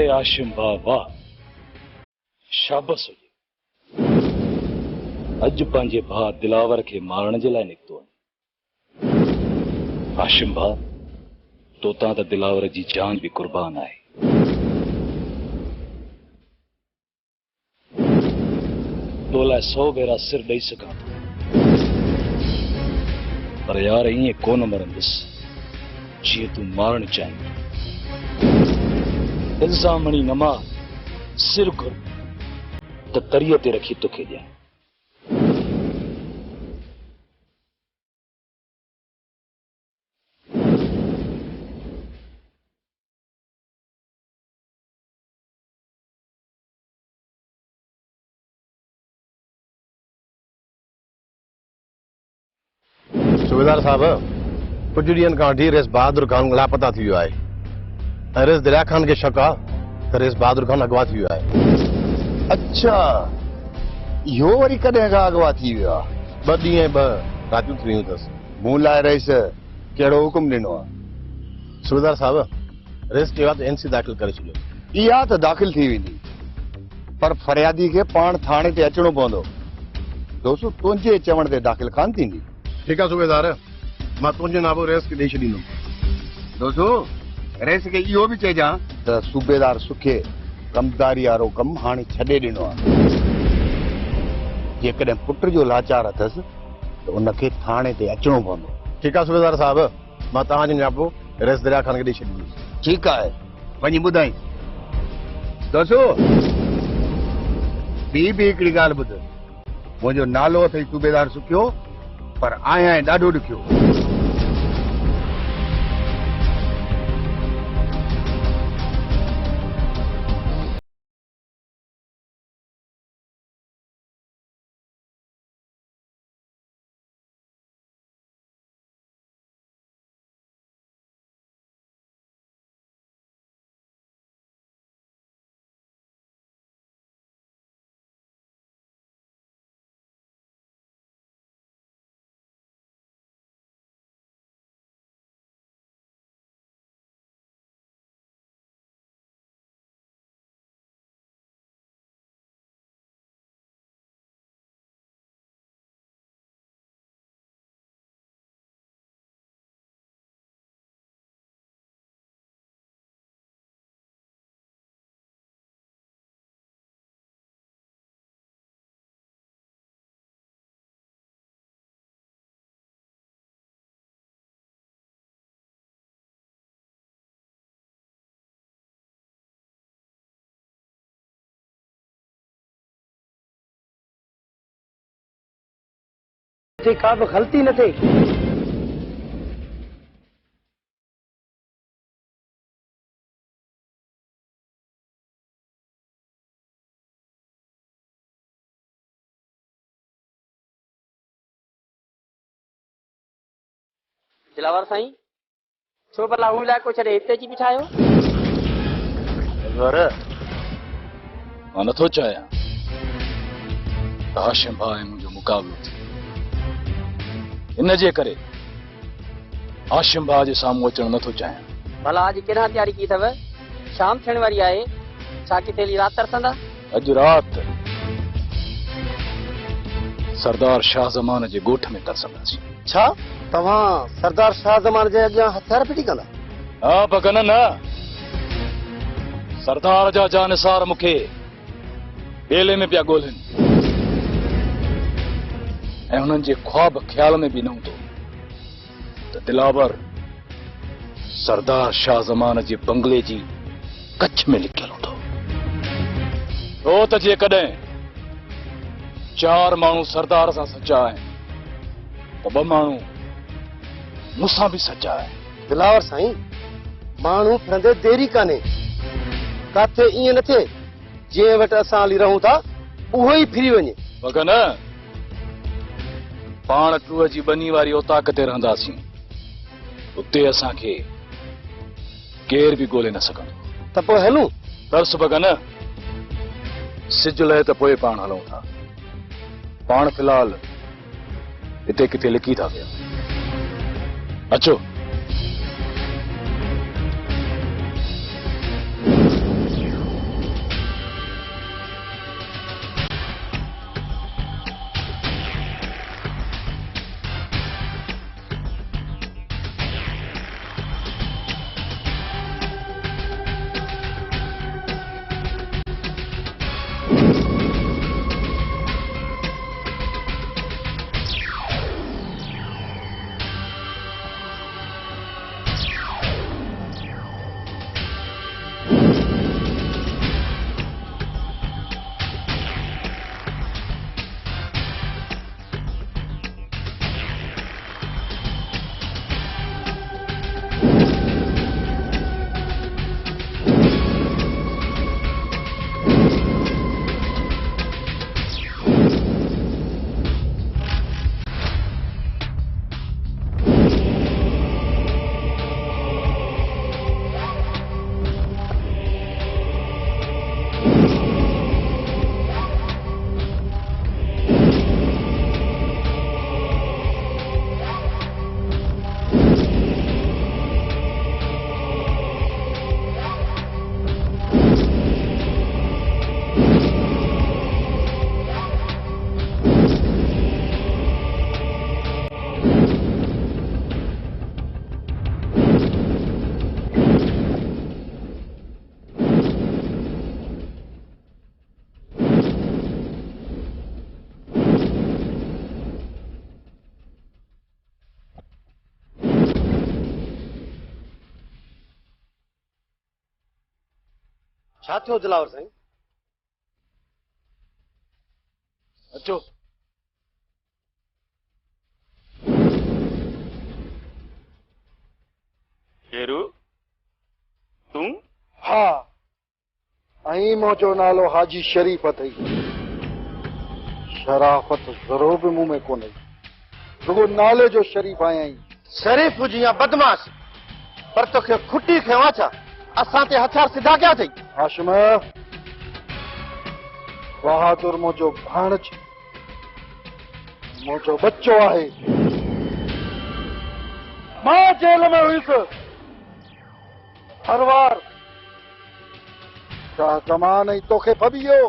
वाड़े आशिम बाबा शाबस हुजे। अज पंहिंजे भाउ दिलावर के मारण जे लाइ निकितो आहे। आशिम भाउ तो तां त दिलावर जी जान भी कुर्बान आहे। तो लाइ 100 भेरा सिर ॾेई सघां थो, पर यार ईअं कोन मरंदुसि जीअं तूं मारण चाहीं। इल्ज़ाम हणी न मार, सिर घुर त तरीअ ते रखी तोखे ॾियां। सूबेदार साहब, कुछ ॾींहंनि खां वठी रेस बहादुर खान लापता थी वियो आहे ऐं रेस दरिया खान खे शक आहे त रेस बहादुर खान अगवा थी वियो आहे। अच्छा, इहो वरी कॾहिं खां अगवा थी वियो आहे? 2 ॾींहं 2 रातियूं थी वियूं अथसि। मूं लाइ रेस कहिड़ो हुकुम ॾिनो आहे? सूबेदार साहब, रेस चयो आहे त NC दाख़िल करे छॾियो। इहा त दाख़िल थी वेंदी, पर फरियादी खे पाण थाणे ते अचणो पवंदो। दोस्तो, तुंहिंजे चवण ते दाख़िल कान थींदी। ठीकु आहे सूबेदार, मां तुंहिंजो नालो रेस खे ॾेई छॾींदुमि। दोस्तो, रेस खे इहो बि चइजां त सूबेदार सुखे कमदारी वारो कमु हाणे छॾे ॾिनो आहे। जेकॾहिं पुट जो लाचार अथसि त उनखे थाणे ते अचणो पवंदो। ठीकु आहे सूबेदार साहब, मां तव्हांजो नियापो रेस दरिया खान खे ॾेई छॾींदुसि। ठीकु आहे, वञी ॿुधाई। दोस्तो, ॿी हिकिड़ी ॻाल्हि ॿुध। मुंहिंजो नालो अथई सूबेदार सुखियो, पर आहियां ॾाढो ॾुखियो। का बि ग़लती न थिए। दिलावर साईं, छो भला हू इलाइक़ो छॾे हिते अची बीठा आहियो? मां नथो चाहियां त हाशिम भाउ ऐं मुंहिंजो मुक़ाबिलो थिए। इन जे करे हाशिम भाउ जे साम्हूं अचणु नथो चाहियां। भला अॼु केॾां तयारी की अथव? शाम थियण वारी आहे, छा किथे हली राति तरसंदा? अॼु राति सरदार शाह ज़मान जे ॻोठ में तरसंदासीं। छा तव्हां सरदार शाह ज़मान जे अॻियां हथियार फिटी कंदा? हा भगन न, सरदार जा जानिसार मूंखे ॿेले में पिया ॻोल्हनि ऐं हुननि जे ख्वाब ख़्याल में बि न हूंदो त दिलावर सरदार शाह ज़मान जे बंगले जी कच्छ में लिकियल हूंदो। छो त जेकॾहिं 4 माण्हू सरदार सां सचा आहिनि त 2 माण्हू मूंसां बि सचा आहिनि। दिलावर साईं, माण्हू फिरंदे देरी कान्हे। काथे ईअं न थिए जंहिं वटि असां हली रहूं था उहो ई फिरी वञे। भगन, पाण टूअ जी बनी वारी ओताक ते रहंदासीं, उते असांखे केर बि ॻोल्हे न सघंदो। त पोइ हलूं? तरस भगन, सिज लहे त पोइ पाण हलूं था। पाण फिलहाल हिते किथे लिकी था पिया। अचो। छा थियो दिलावर साईं? अचो। शेरू तूं? हा, ऐं मुंहिंजो नालो हाजी शरीफ़ अथई। शराफ़त ज़रो बि मूं में कोन्हे, रुगो नाले जो शरीफ़ आहियां। शरीफ़ हुजी या बदमाश, पर तोखे खुटी खयां छा? असां ते हथियार सिधा कया अथई। हाशिम, बहादुर मुंहिंजो भाणज, मुंहिंजो बच्चो आहे। मां जेल में हुयुसि हर वार। शाह ज़मान ऐं तोखे फबियो,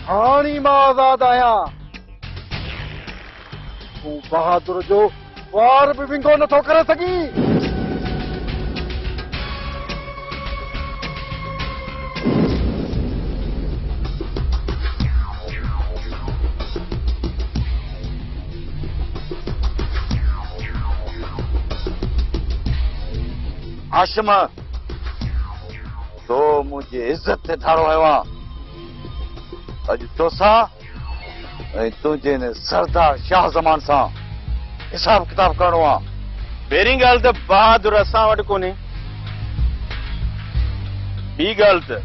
हाणे मां आज़ाद आहियां। तूं बहादुर जो वार बि विंगो नथो करे सघीं। हाशिम, तो मुझे इज्जत से धारो आयो आहे। अॼु तोसां ऐं तुंहिंजे ने सरदार शाह ज़मान सां हिसाब किताब करणो आहे। पहिरीं ॻाल्हि त बहादुर असां वटि कोन्हे, ॿी ॻाल्हि त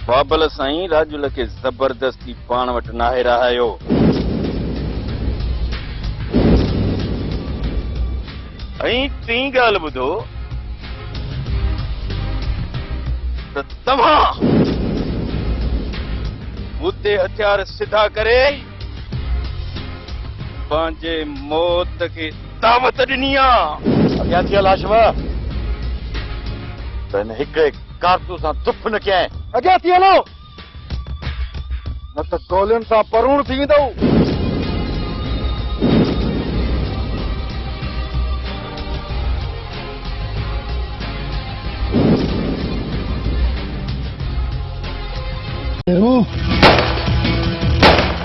बाबल साईं राजुल खे ज़बरदस्ती पाण वटि नाहे रहायो। ऐं टी ॻाल्हि ॿुधो त तव्हां उते हथियार सिधा करे पंहिंजे मौत खे दावत ॾिनी आहे। अॻियां थियल हाशिम, त हिन हिकिड़े कारतूस सां दुफ न कयईं। अॻियां थी हलो, न त गोलियुनि सां परूण थी वेंदो।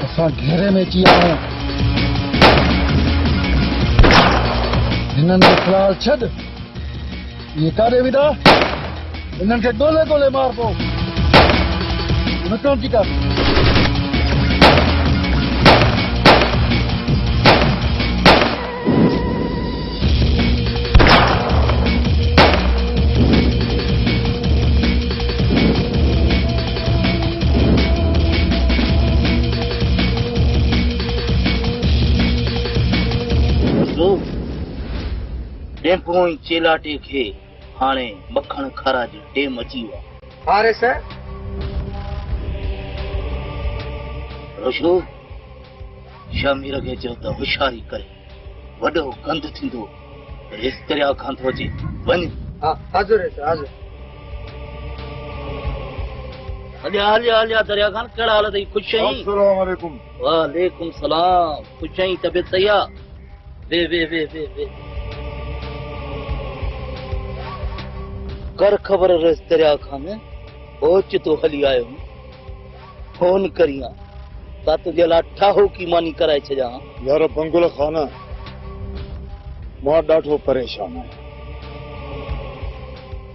असां घेरे में अची आया आहियूं। हिननि खे फ़िलहाल छॾ। इहे काॾे वेंदा? हिननि खे ॻोल्हे ॻोल्हे मारबो। निकिरण थी कर। टेम्पो ऐं चेलाटे खे हाणे मखण खारा जो टेम अची वियो आहे। हारे सर रोशो, शामीर खे चयो त होशियारी करे, वॾो गंद थींदो त इस दरिया खां थो अचे। वञ। हा, हाज़िर है सर, हाज़िर। हलिया हलिया हलिया दरिया खान, कहिड़ा हाल अथई? ख़ुशि आहीं? अस्सलाम वालेकुम। वालेकुम सलाम। ख़ुशि आहीं? तबियत सही आहे? वे वे वे वे वे कर ख़बर रस दरिया खान ओचितो हली आयो। फोन करियां ता तुंहिंजे लाइ ठाहो की मानी कराए छॾियां। यार बंगुल खान, मां ॾाढो परेशान आहियां।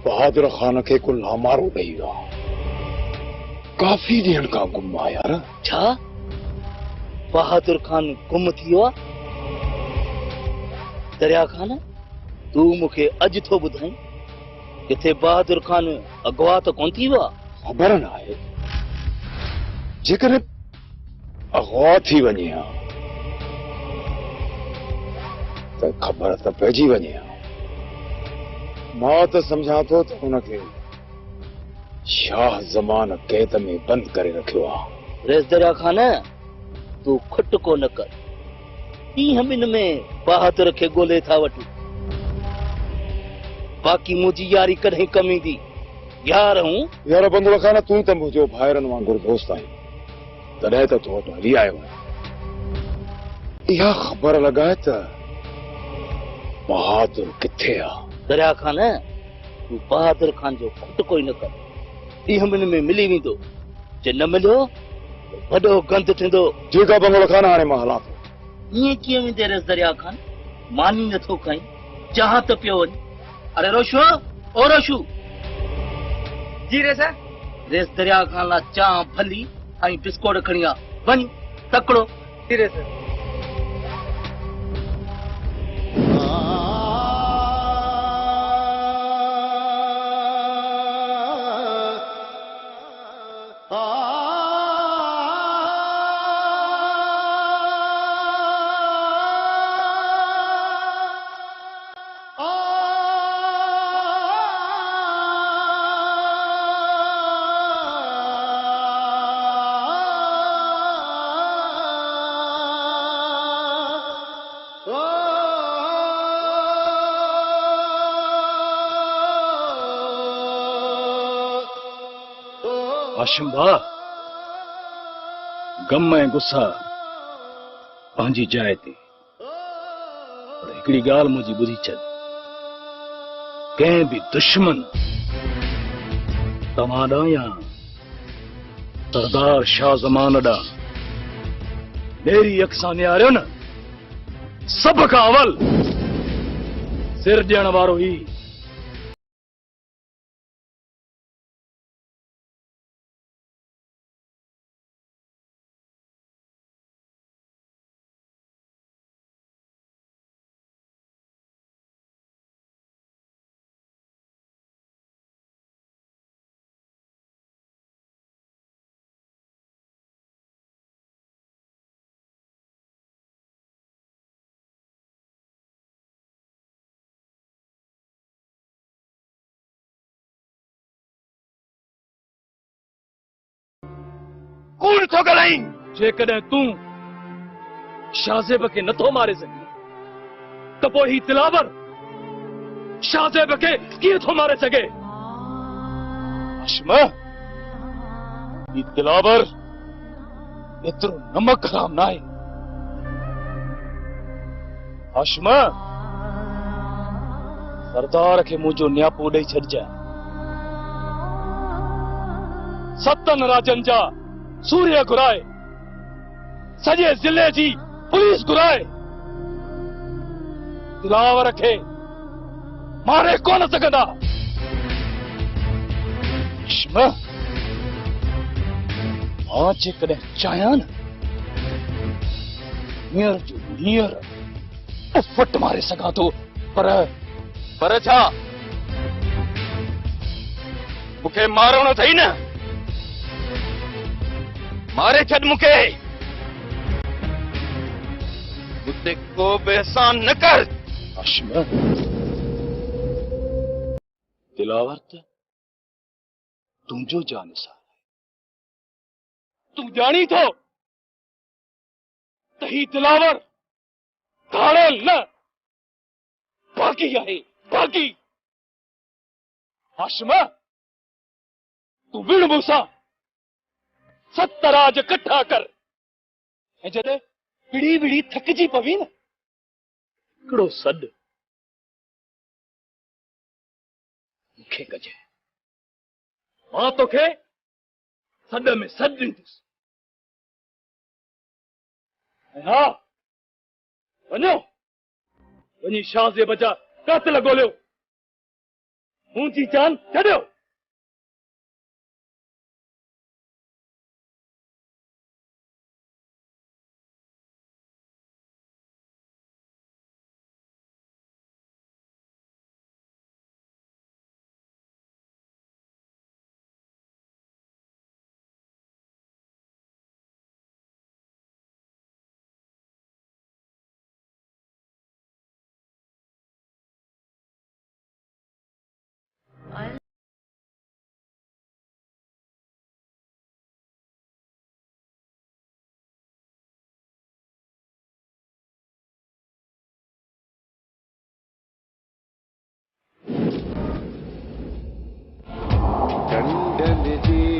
बहादुर खान खे को लामारो ॾेई वियो आहे। काफ़ी ॾींहंनि खां गुम आहे यार। छा बहादुर खान गुम थी वियो आहे? दरिया खान, तूं मूंखे अॼु थो ॿुधाईं किथे बहादुर खान अगवा त कोन थी वियो आहे? ख़बर न आहे। जेकॾहिं अगवा थी वञे हा त ख़बर त पइजी वञे हा। मां त सम्झां थो त हुनखे शाह ज़मान कैद में बंदि करे रखियो आहे। रेस दरिया खान, तूं खुट को न कर। ॾींहं ॿिनि में बहादुर खे ॻोल्हे था वठूं। बाक़ी मुंहिंजी यारी कॾहिं कम ईंदी। यार हूं। यार बंगुल खान, तूं त मुंहिंजो भाइरनि वांगुरु दोस्त आहीं, तॾहिं त तो वटि हली आयो आहियां। इहा ख़बर लॻाए त बहादुर किथे आहे। दरिया खान, तूं बहादुर खान जो खुट कोई न कर। ॾींहं ॿिनि में मिली वेंदो। जे न मिलियो त वॾो गंद थींदो। ठीकु आहे बंगुल खान, हाणे मां हलां थो। ईअं कीअं वेंदे रेस दरिया खान? मानी नथो खाई, जहां त पियो वञ। अरे रोशो, और अशु जी रे सर। रेस दरिया खां ला चां फली ऐं बिस्कोट खणी आ वञ तकड़ो। जी रे सर। हाशिम भाउ गम ऐं गुस्सा पंहिंजी जाइ ते, पर हिकिड़ी ॻाल्हि मुंहिंजी ॿुधी छॾ, कंहिं बि दुश्मन तव्हां ॾांहुं या सरदार शाह ज़मान ॾांहुं मेरी अख सां निहारियो न, सभ खां अवल सिर ॾियण वारो ई कूड़ थो ॻाल्हाई। जेकॾहिं तूं शाहज़ेब खे नथो मारे सघीं त पोइ ही दिलावर शाहज़ेब खे कीअं थो मारे सघे? हाशिम, ही दिलावर एतिरो नमक हराम न आहे। हाशिम, सरदार खे मुंहिंजो न्यापो ॾेई छॾजांइ। सतनि राजनि जा सूर्य घुराए, सॼे ज़िले जी पुलिस घुराए, दिलावर खे मारे कोन सघंदा। हाशिम, मां जेकॾहिं चाहियां न, हींअर जो हींअर उफट मारे सघां थो, पर छा मूंखे मारणो अथई न? मारे छॾ मूंखे, मुझे को बि एहसान न कर। हाशिम, दिलावर त तुंहिंजो जानिसार आहे। तूं ॼाणी थो त ही दिलावर घाड़ेल न बाग़ी आहे, बाग़ी। हाशिम, तूं विड़ मूंसां, सत राज कट्ठा कर, ऐं जॾहिं विड़ी विड़ी थकिजी पवी न, हिकिड़ो सॾु मूंखे कजे, मां तोखे सॾ में सॾ ॾींदुसि। ऐं हा, वञो वञी शाहज़ेब जा कातिल ॻोल्हियो, मुंहिंजी जान छॾियो। टंडन जी